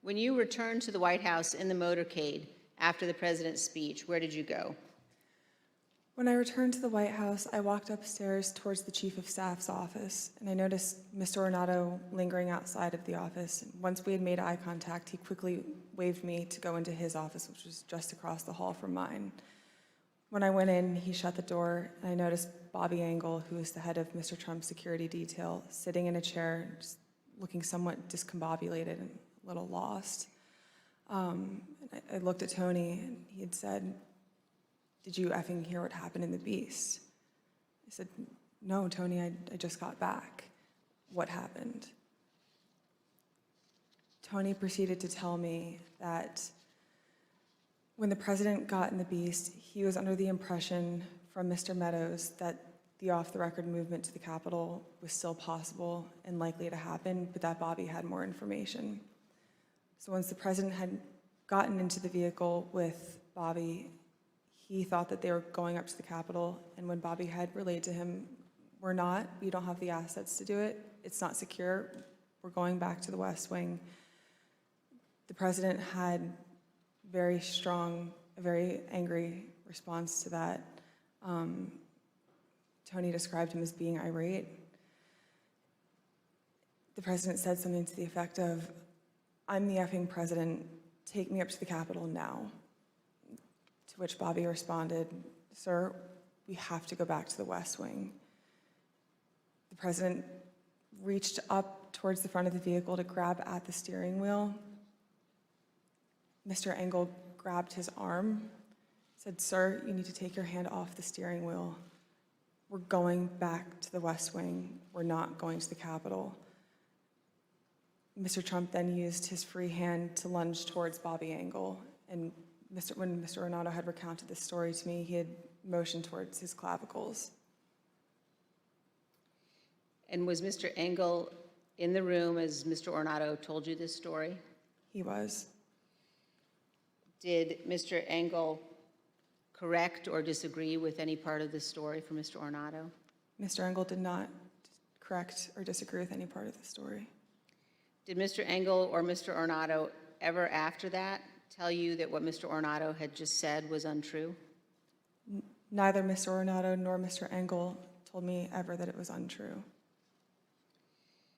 When you returned to the White House in the motorcade after the president's speech, where did you go? When I returned to the White House, I walked upstairs towards the Chief of Staff's office, and I noticed Mr. Ornato lingering outside of the office. Once we had made eye contact, he quickly waved me to go into his office, which was just across the hall from mine. When I went in, he shut the door, and I noticed Bobby Engel, who is the head of Mr. Trump's security detail, sitting in a chair, just looking somewhat discombobulated and a little lost. I looked at Tony, and he had said, "Did you effing hear what happened in the Beast?" I said, "No, Tony, I just got back. What happened?" Tony proceeded to tell me that when the president got in the Beast, he was under the impression from Mr. Meadows that the off-the-record movement to the Capitol was still possible and likely to happen, but that Bobby had more information. So once the president had gotten into the vehicle with Bobby, he thought that they were going up to the Capitol, and when Bobby had relayed to him, "We're not, we don't have the assets to do it, it's not secure, we're going back to the West Wing," the president had a very angry response to that. Tony described him as being irate. The president said something to the effect of, "I'm the effing president, take me up to the Capitol now." To which Bobby responded, "Sir, we have to go back to the West Wing." The president reached up towards the front of the vehicle to grab at the steering wheel. Mr. Engel grabbed his arm, said, "Sir, you need to take your hand off the steering wheel. We're going back to the West Wing. We're not going to the Capitol." Mr. Trump then used his free hand to lunge towards Bobby Engel, and when Mr. Ornato had recounted this story to me, he had motioned towards his clavicles. And was Mr. Engel in the room as Mr. Ornato told you this story? He was. Did Mr. Engel correct or disagree with any part of the story from Mr. Ornato? Mr. Engel did not correct or disagree with any part of the story. Did Mr. Engel or Mr. Ornato ever after that tell you that what Mr. Ornato had just said was untrue? Neither Mr. Ornato nor Mr. Engel told me ever that it was untrue.